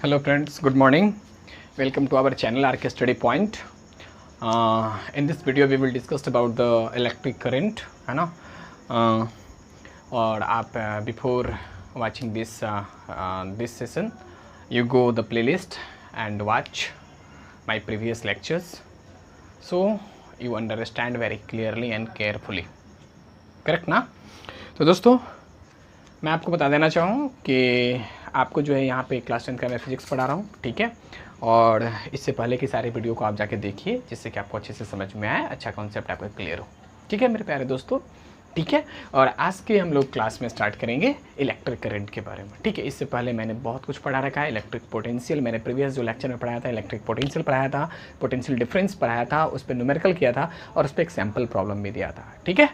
Hello friends, good morning. Welcome to our channel RK Study Point. In this video we will discuss about the electric current, है ना. और आप before watching this session, you go the playlist and watch my previous lectures, so you understand very clearly and carefully. Correct ना. तो दोस्तों मैं आपको बता देना चाहूँ कि आपको जो है यहाँ पे क्लास 10 का मैं फिजिक्स पढ़ा रहा हूँ, ठीक है. और इससे पहले की सारी वीडियो को आप जाके देखिए, जिससे कि आपको अच्छे से समझ में आए, अच्छा कॉन्सेप्ट आपका क्लियर हो, ठीक है मेरे प्यारे दोस्तों, ठीक है. और आज के हम लोग क्लास में स्टार्ट करेंगे इलेक्ट्रिक करंट के बारे में, ठीक है. इससे पहले मैंने बहुत कुछ पढ़ा रखा है. इलेक्ट्रिक पोटेंशियल मैंने प्रीवियस जो लेक्चर में पढ़ाया था, इलेक्ट्रिक पोटेंशियल पढ़ाया था, पोटेंशियल डिफरेंस पढ़ाया था, उस पर न्यूमेरिकल किया था और उस पर एक सैम्पल प्रॉब्लम भी दिया था, ठीक है.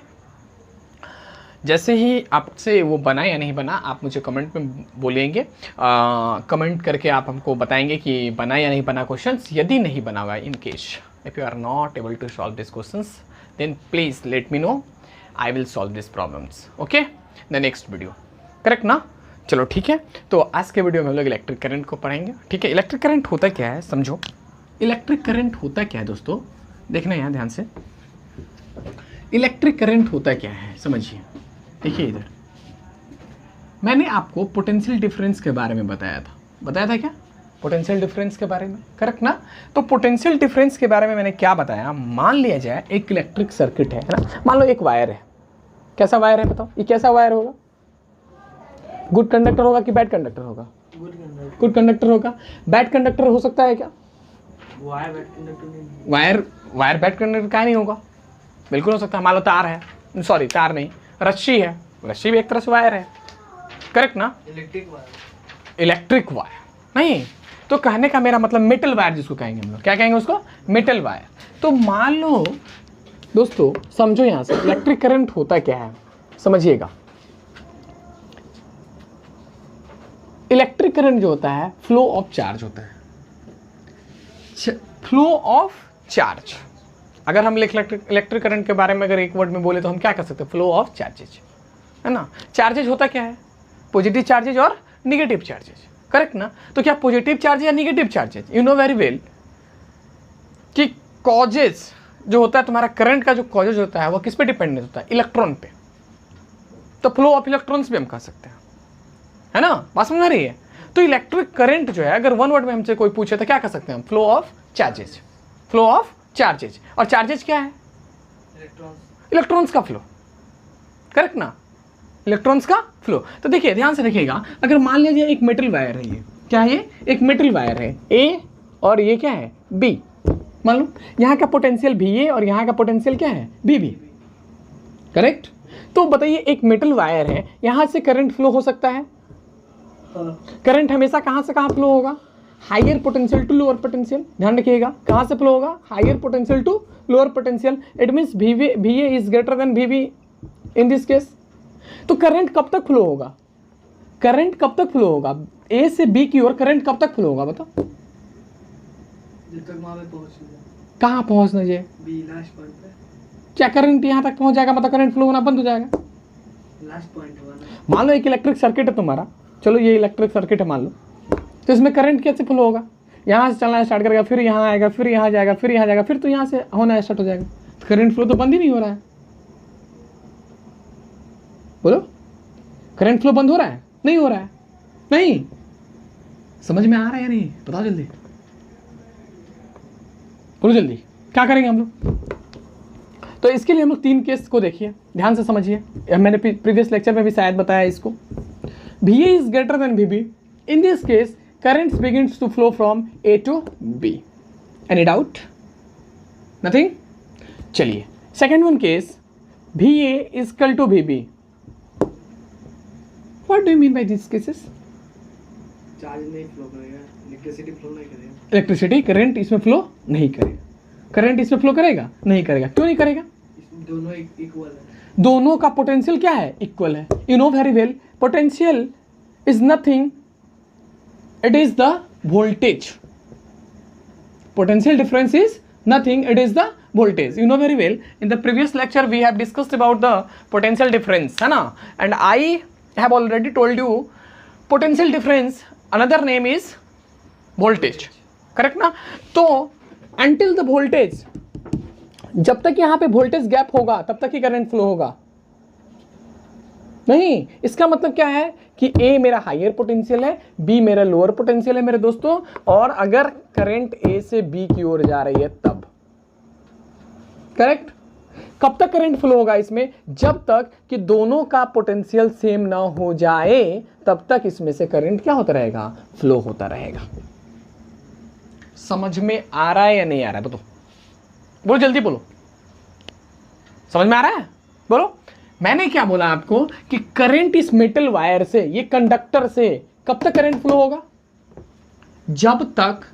जैसे ही आपसे वो बना या नहीं बना, आप मुझे कमेंट में बोलेंगे, कमेंट करके आप हमको बताएंगे कि बना या नहीं बना क्वेश्चंस. यदि नहीं बना हुआ, in case if you are not able to solve this questions, then please let me know, I will solve this problems, okay, the next video. Correct ना. चलो ठीक है. तो आज के वीडियो में हम लोग इलेक्ट्रिक करंट को पढ़ेंगे, ठीक है. इलेक्ट्रिक करंट होता क्या है समझो. इलेक्ट्रिक करंट होता क्या है दोस्तों, देखना यहाँ ध्यान से. इलेक्ट्रिक करंट होता क्या है समझिए. देखिए इधर मैंने आपको पोटेंशियल डिफरेंस के बारे में बताया था क्या, पोटेंशियल डिफरेंस के बारे में. करेक्ट ना. तो पोटेंशियल डिफरेंस के बारे में मैंने क्या बताया. मान लिया जाए एक इलेक्ट्रिक सर्किट है ना. मान लो एक वायर है. कैसा वायर है बताओ, ये कैसा वायर होगा. गुड कंडक्टर होगा कि बैड कंडक्टर होगा. गुड कंडक्टर होगा. बैड कंडक्टर हो सकता है क्या. वायर बैड कंडक्टर का नहीं होगा. बिल्कुल हो सकता है. मान लो तार है, सॉरी तार नहीं, रस्सी है. रस्सी भी एक तरह से वायर है. करेक्ट ना. इलेक्ट्रिक वायर नहीं. तो कहने का मेरा मतलब मेटल वायर, जिसको कहेंगे हम लोग, क्या कहेंगे उसको, मेटल वायर. तो मान लो दोस्तों, समझो यहां से इलेक्ट्रिक करंट होता क्या है समझिएगा. इलेक्ट्रिक करंट जो होता है, फ्लो ऑफ चार्ज होता है. Flow of charge. अगर हम इलेक्ट्रिक करंट के बारे में अगर एक वर्ड में बोले तो हम क्या कर सकते हैं, फ्लो ऑफ चार्जेज, है ना. चार्जेज होता क्या है, पॉजिटिव चार्जेज और निगेटिव चार्जेज. करेक्ट ना. तो क्या पॉजिटिव चार्ज या negative charges, you know very well कि कॉजेज जो होता है, तुम्हारा करंट का जो कॉजेज होता है वो किस पे डिपेंडेंट होता है, इलेक्ट्रॉन पे. तो फ्लो ऑफ इलेक्ट्रॉन्स भी हम कह सकते हैं, है ना. बात समझ रही है. तो इलेक्ट्रिक करंट जो है, अगर वन वर्ड में हमसे कोई पूछे तो क्या कह सकते हैं हम, flow of charges. Flow of charges. और चार्जेज क्या है, इलेक्ट्रॉन्स का फ्लो. करेक्ट ना. इलेक्ट्रॉन्स का फ्लो. तो देखिए ध्यान से देखिएगा, अगर मान लीजिए एक मेटल वायर है, ये क्या है, ये एक मेटल वायर है ए, और ये क्या है बी. मान लो यहाँ का पोटेंशियल भी ए और यहाँ का पोटेंशियल क्या है बी बी. करेक्ट. तो बताइए एक मेटल वायर है, यहाँ से करंट फ्लो हो सकता है. करंट हमेशा कहाँ से कहाँ फ्लो होगा, higher potential to lower potential. ध्यान रखिएगा, कहाँ से फ्लो होगा, higher potential to lower potential. It means V A is greater than V B in this case. तो करंट कब तक फ्लो होगा, करंट कब तक फ्लो होगा, ए से बी की ओर करंट कब तक फ्लो होगा बताओ. जब तक वहां पे पहुंच जाए. कहाँ पहुंचना चाहिए, बी लास्ट पॉइंट पे. क्या करंट यहाँ तक पहुंच जाएगा मतलब करंट फ्लो होना बंद हो जाएगा. लास्ट पॉइंट होगा ना. मान लो एक इलेक्ट्रिक सर्किट है तुम्हारा, चलो ये इलेक्ट्रिक सर्किट है मान लो, तो इसमें करंट कैसे फ्लो होगा, यहाँ से चलना स्टार्ट करेगा, फिर यहाँ आएगा, फिर यहाँ जाएगा, फिर यहाँ जाएगा, फिर तो यहाँ से होना स्टार्ट हो जाएगा. तो करंट फ्लो तो बंद ही नहीं हो रहा है. बोलो, करंट फ्लो बंद हो रहा है, नहीं हो रहा है. नहीं समझ में आ रहा है या नहीं, बताओ जल्दी, बोलो जल्दी, क्या करेंगे हम लोग. तो इसके लिए हम लोग 3 केस को देखिए, ध्यान से समझिए. मैंने प्रीवियस लेक्चर में भी शायद बताया इसको. V A is greater than V B. In this case, currents begins to flow from A to B. Any doubt? Nothing? चलिए, second one case, VA is equal to VB. What do you mean by these cases? Charge नहीं flow करेगा, electricity flow नहीं करेगा. Electricity current इसमें flow नहीं करेगा. Current इसमें flow करेगा नहीं करेगा. क्यों नहीं करेगा, दोनों इक्वल है. दोनों का पोटेंशियल क्या है, इक्वल है. You know very well, potential is nothing, it is the voltage. Potential difference is nothing, it is the voltage. You know very well, in the previous lecture we have discussed about the potential difference, है ना. And I have already told you potential difference, another name is voltage, correct ना। तो until the voltage, जब तक यहां पे voltage gap होगा तब तक ही करंट फ्लो होगा। नहीं, इसका मतलब क्या है कि ए मेरा हायर पोटेंशियल है, बी मेरा लोअर पोटेंशियल है मेरे दोस्तों, और अगर करंट ए से बी की ओर जा रही है तब, करेक्ट। कब तक करंट फ्लो होगा इसमें? जब तक कि दोनों का पोटेंशियल सेम ना हो जाए तब तक इसमें से करंट क्या होता रहेगा? फ्लो होता रहेगा। समझ में आ रहा है या नहीं आ रहा है? बताओ, बोलो जल्दी बोलो, समझ में आ रहा है? बोलो। मैंने क्या बोला आपको कि करंट इस मेटल वायर से, ये कंडक्टर से कब तक करंट फ्लो होगा? जब तक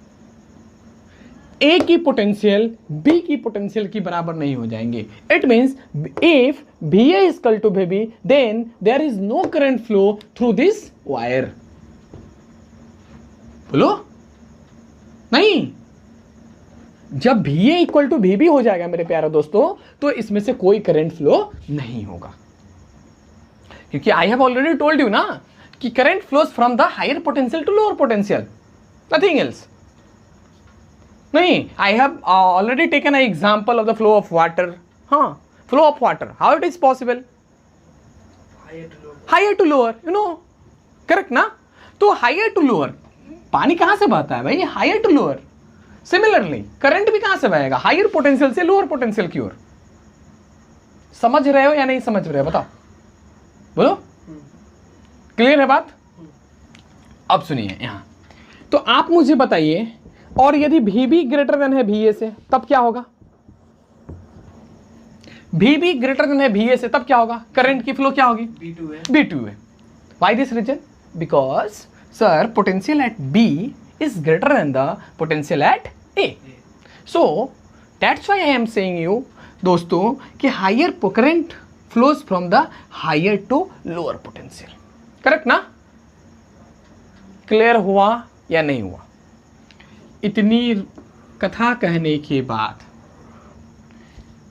ए की पोटेंशियल बी की पोटेंशियल की बराबर नहीं हो जाएंगे। It means if VA is equal to VB, then there is no current flow through this wire. बोलो नहीं। जब VA इक्वल टू VB हो जाएगा मेरे प्यारे दोस्तों, तो इसमें से कोई करंट फ्लो नहीं होगा, क्योंकि I have already told you ना कि current flows from the higher potential to lower potential, nothing else. नहीं, I have already taken an example of the flow of water. हाँ, flow of water, how it is possible? Higher to lower, you know, correct ना। तो higher to lower, पानी कहां से बहता है भाई? Higher to lower. Similarly current भी कहां से बहेगा? हायर पोटेंशियल से लोअर पोटेंशियल की ओर। समझ रहे हो या नहीं समझ रहे हो? बताओ, बोलो। क्लियर है बात? अब सुनिए यहां, तो आप मुझे बताइए, और यदि VB ग्रेटर देन है VA से तब क्या होगा? VB ग्रेटर देन है VA से तब क्या होगा? करंट की फ्लो क्या होगी? B2 है। Why this reason? Because sir, potential at B is greater than the potential at A. So that's why I am saying you दोस्तों कि higher current flows from the higher to lower potential, correct ना? Clear हुआ या नहीं हुआ? इतनी कथा कहने के बाद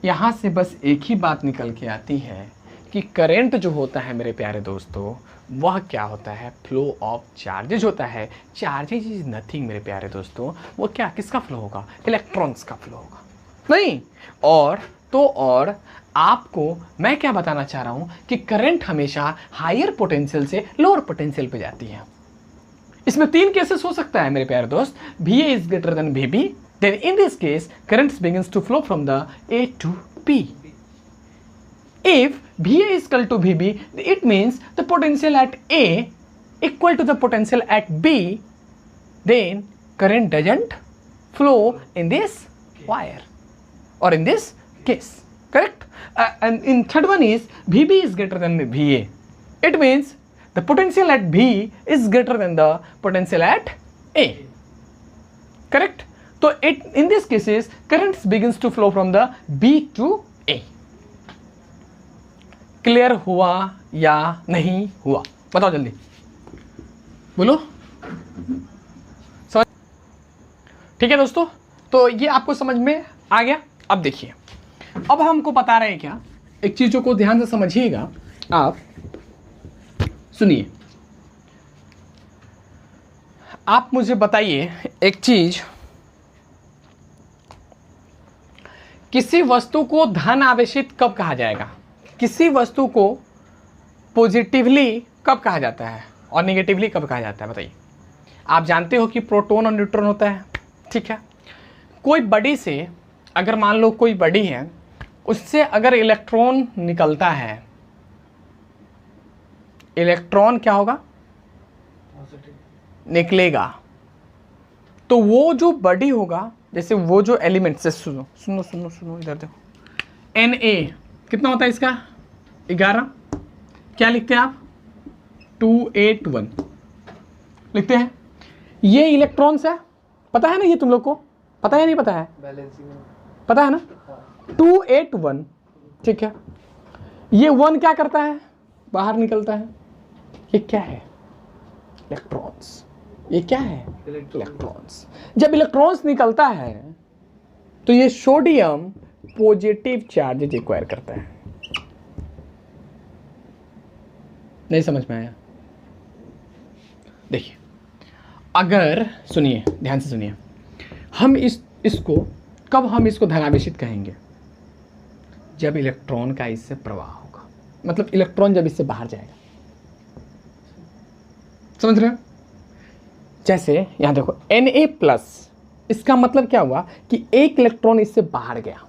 यहां से बस एक ही बात निकल के आती है कि करंट जो होता है मेरे प्यारे दोस्तों, वह क्या होता है? फ्लो ऑफ चार्जेज होता है। चार्जेज इज नथिंग मेरे प्यारे दोस्तों, वो क्या, किसका फ्लो होगा? इलेक्ट्रॉन्स का फ्लो होगा। नहीं, और आपको मैं क्या बताना चाह रहा हूं कि करंट हमेशा हायर पोटेंशियल से लोअर पोटेंशियल पे जाती है। इसमें 3 केसेस हो सकता है मेरे प्यारे दोस्त। VA is greater then VB, then in this case current begins to flow from the A to B. If VA is equal to VB, it means the potential at A equal to the potential at B, then current doesn't flow in this wire or in this case, correct? And in third one is VB is greater than VA. It means the potential at B is greater than the potential at A, correct? So in this cases current begins to flow from the B to A. Clear हुआ या नहीं हुआ? बताओ जल्दी, बोलो। समझ? ठीक है दोस्तों, तो ये आपको समझ में आ गया। अब देखिए, अब हमको बता रहे हैं क्या, एक चीजों को ध्यान से समझिएगा आप, सुनिए। आप मुझे बताइए एक चीज, किसी वस्तु को धन आवेशित कब कहा जाएगा? किसी वस्तु को पॉजिटिवली कब कहा जाता है और नेगेटिवली कब कहा जाता है? बताइए। आप जानते हो कि प्रोटॉन और न्यूट्रॉन होता है, ठीक है। कोई बॉडी से, अगर मान लो कोई बॉडी है, उससे अगर इलेक्ट्रॉन निकलता है, इलेक्ट्रॉन क्या होगा? निकलेगा। तो वो जो बॉडी होगा, जैसे वो जो एलिमेंट से, सुनो सुनो सुनो सुनो, इधर देखो, Na कितना होता है इसका? 11। क्या लिखते हैं आप? 281 लिखते हैं। ये इलेक्ट्रॉन्स है, पता है ना? ये तुम लोग को पता है नहीं पता है? पता है ना? 281, ठीक है। ये 1 क्या करता है? बाहर निकलता है। ये क्या है? इलेक्ट्रॉन्स। ये क्या है? इलेक्ट्रॉन्स। जब इलेक्ट्रॉन्स निकलता है तो ये सोडियम पॉजिटिव चार्ज एक्वायर करता है। नहीं समझ में आया? देखिए, अगर सुनिए, ध्यान से सुनिए, हम इसको कब हम इसको धनावेशित कहेंगे? जब इलेक्ट्रॉन का इससे प्रवाह होगा, मतलब इलेक्ट्रॉन जब इससे बाहर जाएगा। समझ रहे हो? जैसे यहां देखो Na+, इसका मतलब क्या हुआ कि एक इलेक्ट्रॉन इससे बाहर गया।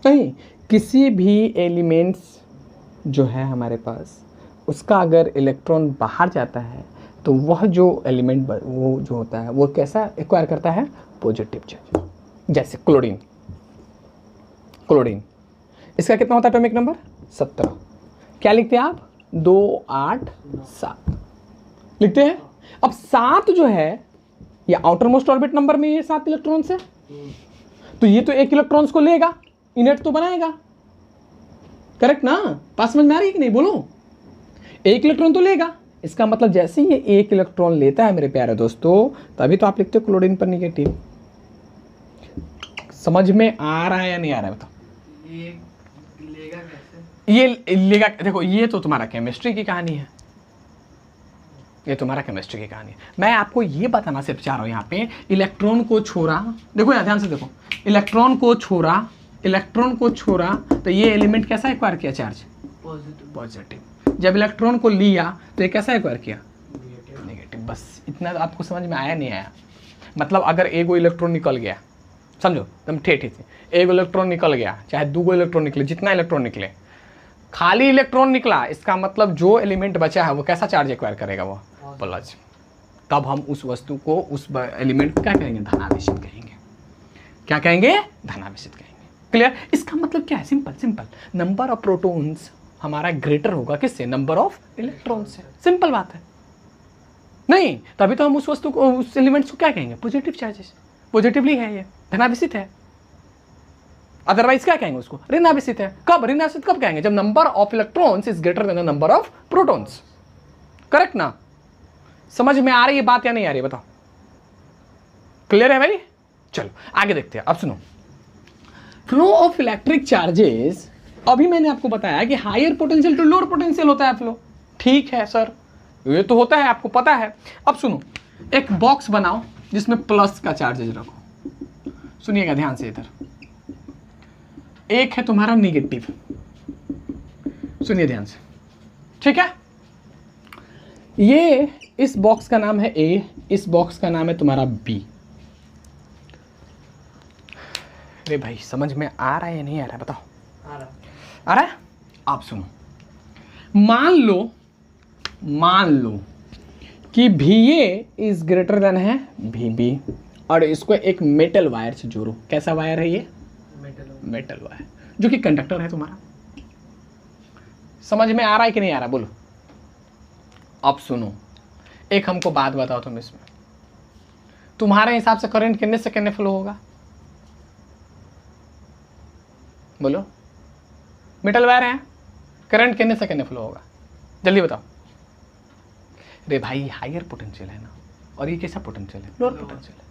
नहीं, किसी भी एलिमेंट्स जो है हमारे पास, उसका अगर इलेक्ट्रॉन बाहर जाता है तो वह जो एलिमेंट वो जो होता है वो कैसा एक्वायर करता है? Positive charge. जैसे क्लोरीन, इसका कितना होता है एटॉमिक नंबर? 17। क्या लिखते हैं आप? 2, 8, 7 लिखते हैं। अब 7 जो है ये आउटर मोस्ट ऑर्बिट नंबर में, ये 7 इलेक्ट्रॉन है, तो ये तो एक इलेक्ट्रॉन्स को लेगा, इनेट तो बनाएगा, करेक्ट ना? पास समझ में आ रही है कि नहीं? बोलो, एक इलेक्ट्रॉन तो लेगा। इसका मतलब जैसे ही ये एक इलेक्ट्रॉन लेता है मेरे प्यारे दोस्तों, तभी तो आप लिखते हो क्लोरीन पर नेगेटिव। समझ में आ रहा है या नहीं आ रहा है? बताओ। ये लेगा कैसे? ये लेगा, देखो ये तो तुम्हारा केमिस्ट्री की कहानी है, ये तुम्हारा केमिस्ट्री की कहानी है। मैं आपको ये बताना सिर्फ चाह रहा हूँ यहाँ पे, इलेक्ट्रॉन को छोड़ा, देखो यार ध्यान से देखो, इलेक्ट्रॉन को छोड़ा तो ये एलिमेंट कैसा एक्वायर किया? Charge positive. जब इलेक्ट्रॉन को लिया तो ये कैसा एक्वायर किया? नेगेटिव। बस इतना तो आपको समझ में आया नहीं आया? मतलब अगर एगो इलेक्ट्रॉन निकल गया, समझो एकदम ठेठी से, एगो इलेक्ट्रॉन निकल गया, चाहे 2 इलेक्ट्रॉन निकले, जितना इलेक्ट्रॉन निकले, खाली इलेक्ट्रॉन निकला, इसका मतलब जो एलिमेंट बचा है वो कैसा चार्ज एक्वायर करेगा? वो प्लस। तब हम उस वस्तु को, उस एलिमेंट को क्या कहेंगे? धनावेशित कहेंगे। क्या कहेंगे? धनावेशित कहेंगे। क्लियर? इसका मतलब क्या है? सिंपल, नंबर ऑफ प्रोटॉन्स हमारा ग्रेटर होगा किससे? नंबर ऑफ इलेक्ट्रॉन से। सिंपल बात है। नहीं, तभी तो हम उस वस्तु को, उस एलिमेंट्स को क्या कहेंगे? Positive charges. पॉजिटिवली है ये, धनावेशित है। अदरवाइज क्या कहेंगे उसको? ऋणावेशित है। कब ऋणावेशित कब कहेंगे? जब number of electrons is greater then the number of protons. Correct ना? समझ में आ रही है बात या नहीं आ रही है? बताओ। क्लियर है भाई? चलो आगे देखते हैं। अब सुनो, फ्लो ऑफ इलेक्ट्रिक चार्जेस, अभी मैंने आपको बताया कि higher potential to lower potential होता है फ्लो। ठीक है सर, ये तो होता है, आपको पता है। अब सुनो, एक बॉक्स बनाओ जिसमें प्लस का चार्जेस रखो। सुनिएगा ध्यान से, इधर एक है तुम्हारा निगेटिव, सुनिए ध्यान से, ठीक है? ये इस बॉक्स का नाम है ए, इस बॉक्स का नाम है तुम्हारा बी। अरे भाई समझ में आ रहा है या नहीं आ रहा है? बताओ। आ रहा है? आप सुनो, मान लो कि VA इज ग्रेटर देन है VB, और इसको एक मेटल वायर से जोड़ो। कैसा वायर है ये? मेटल वायर, जो कि कंडक्टर है तुम्हारा। समझ में आ रहा है कि नहीं आ रहा? बोलो। अब सुनो, एक हमको बात बताओ, तुम इसमें तुम्हारे हिसाब से करंट कितने सेकंड में फ्लो होगा? बोलो। मेटल वायर है, करंट कितने सेकंड में फ्लो होगा? जल्दी बताओ। अरे भाई हायर पोटेंशियल है ना, और ये कैसा पोटेंशियल है? लोअर पोटेंशियल है।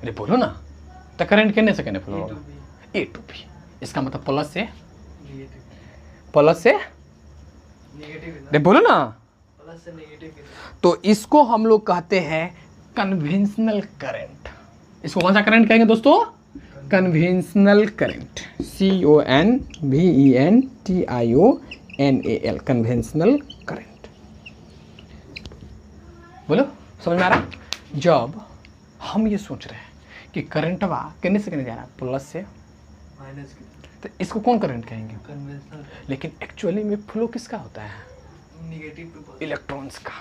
अरे बोलो ना, तो करंट कितने सेकंड में फ्लो होगा? A to B। इसका मतलब प्लस से अरे बोलो ना, प्लस से नेगेटिव। तो इसको हम लोग कहते हैं कन्वेंशनल करंट। इसको कौन सा करंट कहेंगे दोस्तों? Conventional current. CONVENTIONAL, conventional current. बोलो, समझ में आ रहा है? जब हम ये सोच रहे हैं कि करंटवा कितने से कितने जा रहा है? प्लस से माइनस, तो इसको कौन करंट कहेंगे? कन्वेंशनल। लेकिन एक्चुअली में फ्लो किसका होता है? Negative to positive. इलेक्ट्रॉन्स का।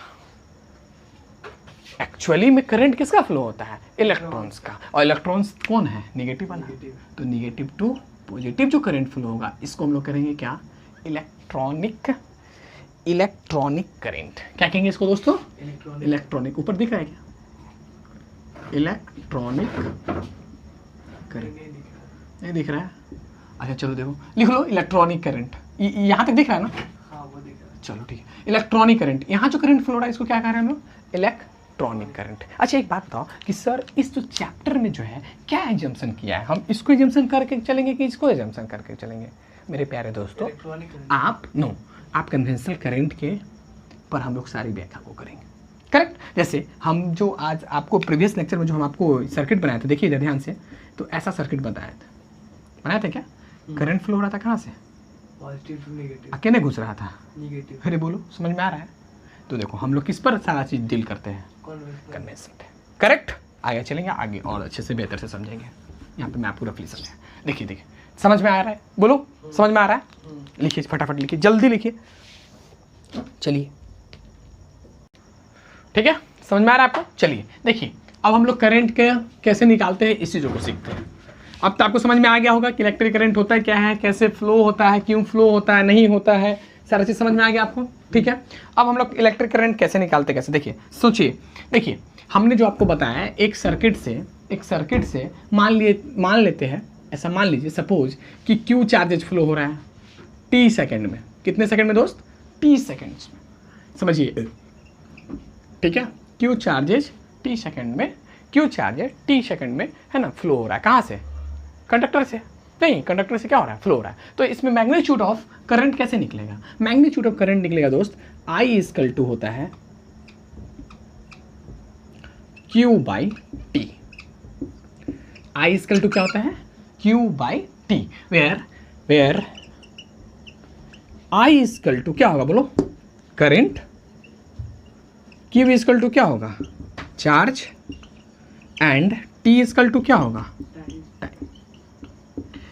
एक्चुअली में करंट किसका फ्लो होता है? इलेक्ट्रॉन्स का। और इलेक्ट्रॉन्स कौन है? नेगेटिव वाला। तो नेगेटिव टू पॉजिटिव जो करंट फ्लो होगा, इसको हम लोग करेंगे क्या? Electronic current. क्या कहेंगे इसको दोस्तों? इलेक्ट्रॉनिक। ऊपर दिख रहा है क्या? इलेक्ट्रॉनिक करंट नहीं दिख रहा है? अच्छा चलो देखो, लिख लो इलेक्ट्रॉनिक करंट। यहाँ तक दिख रहा है ना? हाँ वो दिख रहा है। चलो ठीक है, इलेक्ट्रॉनिक करंट। यहाँ जो करंट फ्लो रहा है इसको क्या कह रहे हैं हम लोग? Electronic current. अच्छा एक बात बताओ कि सर इस जो चैप्टर में जो है क्या एजम्पशन किया है? हम इसको एजम्पशन करके चलेंगे कि इसको एजम्पशन करके चलेंगे? मेरे प्यारे दोस्तों, आप कन्वेंशनल करंट के पर हम लोग सारी व्याख्या को करेंगे। करेक्ट। जैसे हम जो आज आपको प्रीवियस लेक्चर में जो हम आपको सर्किट बनाए थे, देखिए ध्यान से, तो ऐसा सर्किट बनाया था क्या? करंट फ्लो हो रहा था कहाँ से? Positive to negative. अकेले घुस रहा था। नेगेटिव। अरे बोलो, समझ में आ रहा है? तो देखो हम लोग किस पर सारा चीज़ डील करते हैं? कन्वेंशन पे। करेक्ट। आगे चलेंगे, आगे और अच्छे से बेहतर से समझेंगे। यहाँ पे मैं आपको रफली समझाया। देखिए समझ में आ रहा है? बोलो, समझ में आ रहा है? लिखिए फटाफट, लिखिए जल्दी लिखिए। चलिए ठीक है, समझ में आ रहा है आपको? चलिए देखिए, अब हम लोग करंट के कैसे निकालते हैं इस चीज़ों को सीखते हैं। अब तो आपको समझ में आ गया होगा कि इलेक्ट्रिक करंट होता है क्या है, कैसे फ्लो होता है, क्यों फ्लो होता है, नहीं होता है, सारा चीज़ समझ में आ गया आपको। ठीक है, अब हम लोग इलेक्ट्रिक करंट कैसे निकालते, कैसे देखिए, सोचिए। देखिए हमने जो आपको बताया है, एक सर्किट से मान लेते हैं, ऐसा मान लीजिए सपोज कि क्यू चार्जेज फ्लो हो रहा है t सेकेंड में। कितने सेकेंड में दोस्त? t सेकेंड्स में, समझिए। ठीक है, क्यू चार्जेज t सेकेंड में, क्यू चार्जेज t सेकेंड में है ना, फ्लो हो रहा है। कहाँ से? कंडक्टर से। नहीं, कंडक्टर से क्या हो रहा है? फ्लो हो रहा है। तो इसमें मैग्नीट्यूड ऑफ करंट कैसे निकलेगा? मैग्नीट्यूड ऑफ करंट निकलेगा दोस्त, I इक्वल टू होता है Q by T. I equal to क्या होता है? Q by T, where I equal to क्या होगा? बोलो, करंट। Q इक्वल टू क्या होगा? Charge. And T equal to क्या होगा? टाइम।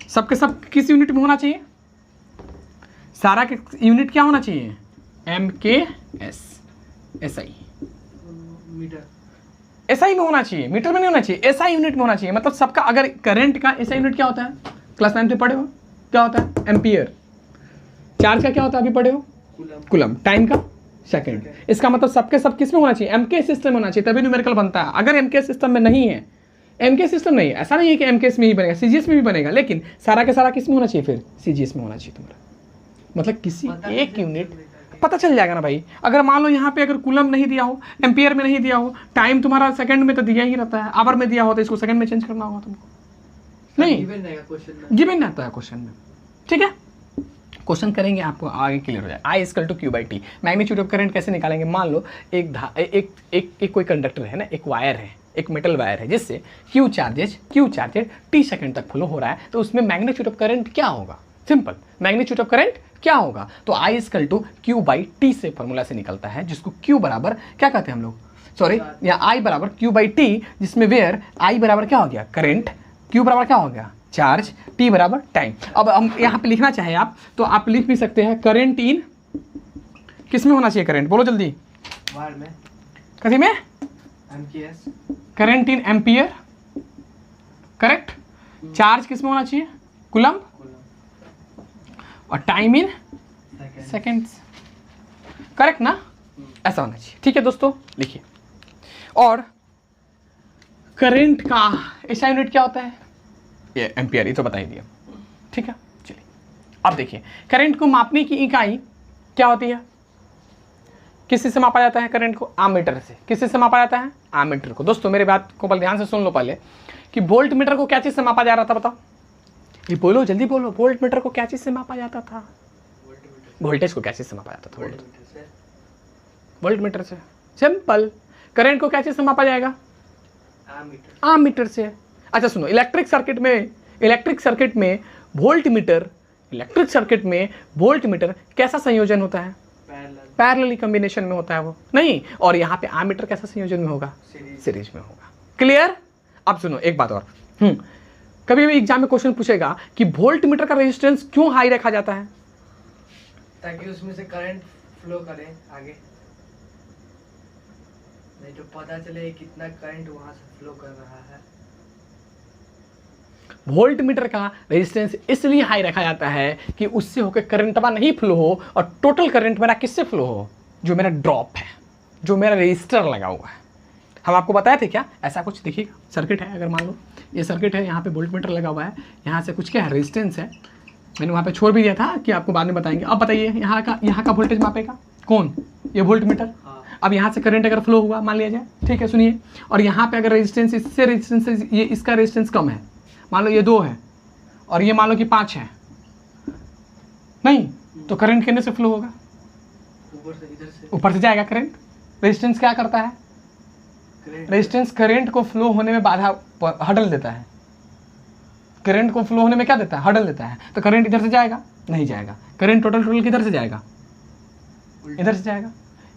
सबके सब किस यूनिट में होना चाहिए? सारा के यूनिट क्या होना चाहिए? MKS, SI। मीटर। SI में होना चाहिए, मीटर में नहीं होना चाहिए, SI यूनिट में होना चाहिए। मतलब सबका, अगर करंट का SI यूनिट क्या होता है? क्लास 9 में पढ़े हो, क्या होता है? एम्पियर। चार्ज का क्या होता है? अभी पढ़े हो, कूलम। टाइम का सेकंड। इसका मतलब सबके सब किस में होना चाहिए? MK सिस्टम में होना चाहिए, तभी न्यूमेरिकल बनता है। अगर MK सिस्टम में नहीं है, MK सिस्टम नहीं है, ऐसा नहीं है कि MKS में ही बनेगा, CGS में भी बनेगा, लेकिन सारा का सारा किस में होना चाहिए? फिर CGS में होना चाहिए तुम्हारा। मतलब किसी एक यूनिट पता चल जाएगा ना भाई। अगर मान लो यहाँ पे अगर कूलम नहीं दिया हो, एम्पियर में नहीं दिया हो, टाइम तुम्हारा सेकंड में तो दिया ही रहता है, आवर में दिया हो तो इसको सेकंड में चेंज करना होगा तुमको। नहीं, गिवन रहता है क्वेश्चन में। ठीक है, क्वेश्चन करेंगे, आपको आगे क्लियर हो जाए। I equal to Q by T. Magnitude of current कैसे निकालेंगे? मान लो एक कोई कंडक्टर है ना, एक वायर है, एक मेटल वायर है, जिससे Q चार्जेज t सेकंड तक फ्लो हो रहा है, तो उसमें मैग्नीट्यूड ऑफ करंट क्या होगा? सिंपल, मैग्नीट्यूड ऑफ करंट क्या होगा? तो I equal to Q by T से फॉर्मूला से निकलता है, जिसको Q बराबर क्या कहते हैं हम लोग? सॉरी, या I बराबर Q बाई टी, जिसमें वेयर I बराबर क्या हो गया? करंट, Q बराबर क्या हो गया? चार्ज, T बराबर टाइम। अब हम यहाँ पे लिखना चाहे आप तो आप लिख भी सकते हैं, करंट इन किस में होना चाहिए? करंट बोलो जल्दी, वायर में। कथी में? MKS। Current in ampere. Correct. Charge किस में होना चाहिए? कूलम। और टाइम इन सेकेंड्स। करेक्ट ना? ऐसा होना चाहिए। ठीक है दोस्तों, लिखिए। और करंट का ऐसा यूनिट क्या होता है? ये एम्पियर, ये तो बता ही दिया। ठीक है, चलिए अब देखिए, करंट को मापने की इकाई क्या होती है? किससे से मापा जाता है करंट को? आमीटर से। किससे से मापा जाता है? आमीटर को। दोस्तों मेरे बात को ध्यान से सुन लो पहले, कि वोल्ट मीटर को क्या चीज़ से मापा जा रहा था? बताओ, ये बोलो जल्दी बोलो। वोल्ट मीटर को क्या चीज़ से मापा जाता था? वोल्टेज को क्या चीज़ से मापा जाता था? वोल्ट मीटर से। सिंपल। करंट को क्या चीज़ से मापा जाएगा? आमीटर से। अच्छा सुनो, इलेक्ट्रिक सर्किट में वोल्ट मीटर कैसा संयोजन होता है? पैरेलली कॉम्बिनेशन में होता है वो, नहीं। और यहाँ पे आमीटर कैसा संयोजन में होगा? सीरीज में होगा। क्लियर? अब सुनो एक बात और, कभी भी एग्जाम में क्वेश्चन पूछेगा कि वोल्ट मीटर का रेजिस्टेंस क्यों हाई रखा जाता है? ताकि उसमें से करंट फ्लो करे आगे, नहीं तो पता चले कितना करंट वहां से फ्लो कर रहा है। वोल्ट मीटर का रेजिस्टेंस इसलिए हाई रखा जाता है कि उससे होकर करंटवा नहीं फ्लो हो, और टोटल करंट मेरा किससे फ्लो हो? जो मेरा ड्रॉप है, जो मेरा रजिस्टर लगा हुआ है। हम आपको बताए थे क्या? ऐसा कुछ देखिएगा, सर्किट है, अगर मान लो ये सर्किट है, यहाँ पे वोल्ट मीटर लगा हुआ है, यहाँ से कुछ क्या है? रेजिस्टेंस है। मैंने वहाँ पे छोड़ भी दिया था कि आपको बाद में बताएंगे। अब बताइए, यहाँ का वोल्टेज मापेगा कौन? ये वोल्ट मीटर। अब यहाँ से करंट अगर फ्लो हुआ मान लिया जाए, ठीक है, सुनिए, और यहाँ पे अगर रेजिस्टेंस, इससे रेजिस्टेंस, ये इसका रेजिस्टेंस कम है, मान लो ये 2 है, और ये मान लो कि 5 है, नहीं तो करंट कितने से फ्लो होगा? ऊपर से जाएगा करंट। रेजिस्टेंस क्या करता है? रेजिस्टेंस करंट को फ्लो होने में बाधा हटल देता है। करंट को फ्लो होने में क्या देता है? हटल देता है। तो करंट इधर से जाएगा? नहीं जाएगा। करंट टोटल किधर से जाएगा? इधर से जाएगा।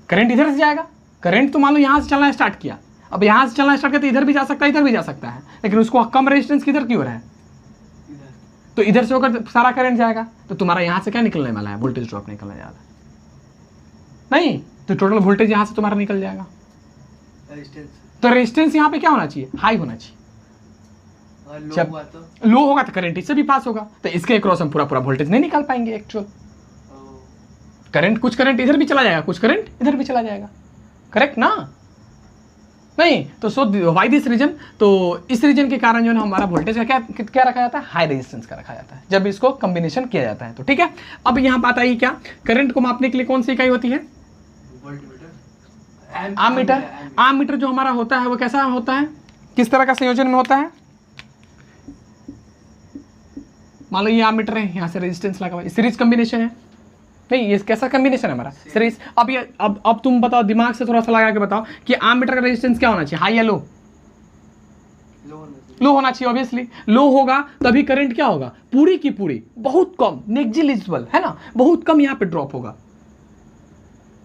करंट इधर से जाएगा। करंट तो मान लो यहाँ से चलना स्टार्ट किया, अब यहाँ से चलना स्टार्ट किया तो इधर भी जा सकता है, इधर भी जा सकता है, लेकिन उसको कम रेजिस्टेंस किधर की ओर है? तो इधर से होकर सारा करंट जाएगा, तो तुम्हारा यहाँ से क्या निकलने वाला है? वोल्टेज ड्रॉप निकलने वाला है। नहीं तो टोटल वोल्टेज यहाँ से तुम्हारा निकल जाएगा। तो रेजिस्टेंस यहाँ पे क्या होना चाहिए? हाई होना चाहिए। जब लो होगा तो करंट इससे भी पास होगा, तो इसके अक्रॉस हम पूरा वोल्टेज नहीं निकाल पाएंगे एक्चुअल। करंट, कुछ करंट इधर भी चला जाएगा, कुछ करंट इधर भी चला जाएगा, करेक्ट ना? नहीं तो सो वाई दिस रीजन, तो इस रीजन के कारण जो है हमारा वोल्टेज का क्या रखा जाता है? हाई रेजिस्टेंस का रखा जाता है जब इसको कॉम्बिनेशन किया जाता है। तो ठीक है, अब यहाँ बात आई क्या, करंट को मापने के लिए कौन सी इकाई होती है? आममीटर। आममीटर जो हमारा होता है वो कैसा होता है, किस तरह का संयोजन में होता है? मान लो ये आममीटर है, यहाँ से रेजिस्टेंस लगा हुआ है, सीरीज कॉम्बिनेशन है। नहीं ये कैसा कॉम्बिनेशन है हमारा? सीरीज। अब ये अब तुम बताओ, दिमाग से थोड़ा सा लगा के बताओ कि आममीटर का रेजिस्टेंस क्या होना चाहिए, हाई या लो? लो होना चाहिए ऑब्वियसली। लो होगा तभी करंट क्या होगा? पूरी की पूरी बहुत कम, नेग्लिजिबल है ना, बहुत कम यहाँ पे ड्रॉप होगा।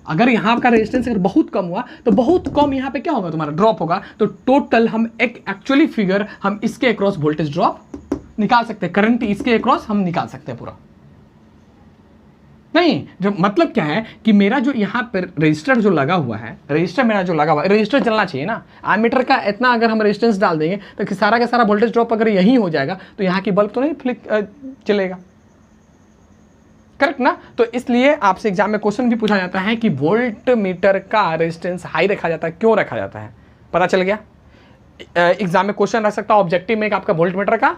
अगर यहाँ का रेजिस्टेंस अगर बहुत कम हुआ तो बहुत कम यहाँ पे क्या होगा? तुम्हारा ड्रॉप होगा। तो टोटल हम एक एक्चुअली फिगर हम इसके अक्रॉस वोल्टेज ड्रॉप निकाल सकते हैं, करंट इसके अक्रॉस हम निकाल सकते हैं पूरा। नहीं जो मतलब क्या है कि मेरा जो यहाँ पर रजिस्टर जो लगा हुआ है, रजिस्टर मेरा जो लगा हुआ है, रजिस्टर चलना चाहिए ना। आममीटर का इतना अगर हम रेजिस्टेंस डाल देंगे तो कि सारा का सारा वोल्टेज ड्रॉप अगर यही हो जाएगा तो यहाँ की बल्ब तो नहीं फ्लिक चलेगा, करेक्ट ना? तो इसलिए आपसे एग्जाम में क्वेश्चन भी पूछा जाता है कि वोल्ट मीटर का रेजिस्टेंस हाई रखा जाता है, क्यों रखा जाता है? पता चल गया। एग्जाम में क्वेश्चन रख सकता है ऑब्जेक्टिव में आपका वोल्ट मीटर का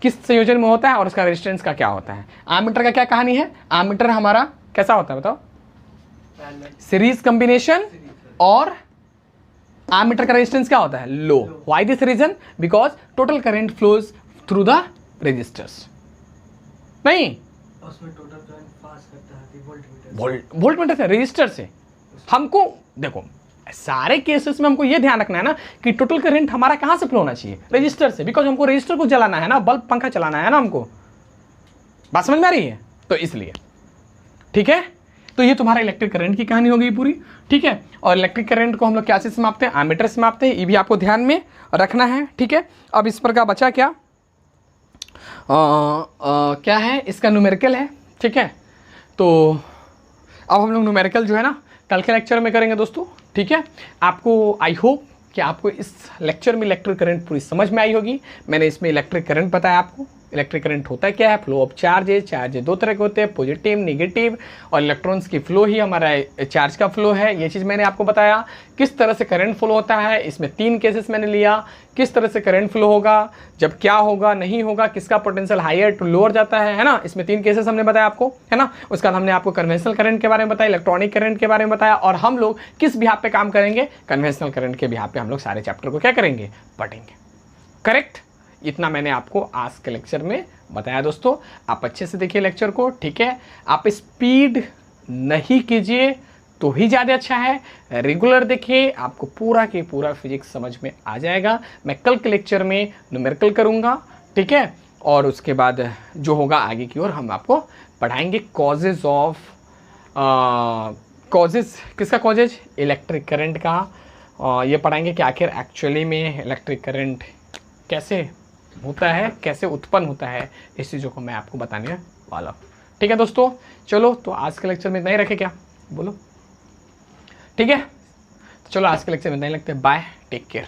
किस संयोजन में होता है और उसका रेजिस्टेंस का क्या होता है। आममीटर का क्या कहानी है? आममीटर हमारा कैसा होता है बताओ? Series combination. और आममीटर का रेजिस्टेंस क्या होता है? Low. Why this reason? Because total current flows through the resistors. नहीं उसमें टोटल करंट पास करता है वोल्ट मीटर से, रेजिस्टर से। हमको देखो सारे केसेस में हमको ये ध्यान रखना है ना कि टोटल करंट हमारा कहां से फ्लो होना चाहिए? रजिस्टर से, बिकॉज हमको रजिस्टर को जलाना है ना, बल्ब पंखा चलाना है ना हमको। बात समझ में आ रही है? तो इसलिए ठीक है, तो ये तुम्हारा इलेक्ट्रिक करंट की कहानी हो गई पूरी। ठीक है, और इलेक्ट्रिक करंट को हम लोग क्या से मापते हैं? आममीटर से मापते हैं, ये भी आपको ध्यान में रखना है। ठीक है, अब इस पर का बचा क्या? क्या है इसका? न्यूमेरिकल है। ठीक है, तो अब हम लोग न्यूमेरिकल जो है ना कल के लेक्चर में करेंगे दोस्तों। ठीक है, आपको आई होप कि आपको इस लेक्चर में इलेक्ट्रिक करंट पूरी समझ में आई होगी। मैंने इसमें इलेक्ट्रिक करंट बताया आपको। इलेक्ट्रिक करंट होता है क्या है? Flow of charges. चार्जेज दो तरह के होते हैं, पॉजिटिव नेगेटिव, और इलेक्ट्रॉन्स की फ्लो ही हमारा चार्ज का फ्लो है। ये चीज़ मैंने आपको बताया। किस तरह से करंट फ्लो होता है, इसमें 3 केसेस मैंने लिया। किस तरह से करंट फ्लो होगा, जब क्या होगा, नहीं होगा, किसका पोटेंशियल हायर टू लोअर जाता है ना, इसमें 3 केसेस हमने बताया आपको, है ना। उसके बाद हमने आपको कन्वेंशनल करंट के बारे में बताया, इलेक्ट्रॉनिक करंट के बारे में बताया, और हम लोग किस बिहाफ पे काम करेंगे? कन्वेंशनल करंट के बिहाफ पे हम लोग सारे चैप्टर को क्या करेंगे? पढ़ेंगे। करेक्ट, इतना मैंने आपको आज के लेक्चर में बताया दोस्तों। आप अच्छे से देखिए लेक्चर को। ठीक है, आप स्पीड नहीं कीजिए तो ही ज़्यादा अच्छा है, रेगुलर देखिए, आपको पूरा के पूरा फिजिक्स समझ में आ जाएगा। मैं कल के लेक्चर में न्यूमेरिकल करूँगा। ठीक है, और उसके बाद जो होगा आगे की ओर हम आपको पढ़ाएंगे कॉजेज ऑफ कॉजेज। किसका कॉजेज? इलेक्ट्रिक करंट का। ये पढ़ाएंगे कि आखिर एक्चुअली में इलेक्ट्रिक करंट कैसे होता है, कैसे उत्पन्न होता है, इस चीज़ों को मैं आपको बताने वाला हूँ। ठीक है दोस्तों, चलो तो आज के लेक्चर में इतना ही रखें क्या? बोलो। ठीक है, तो चलो आज के लेक्चर में इतना ही लगते हैं। Bye, take care.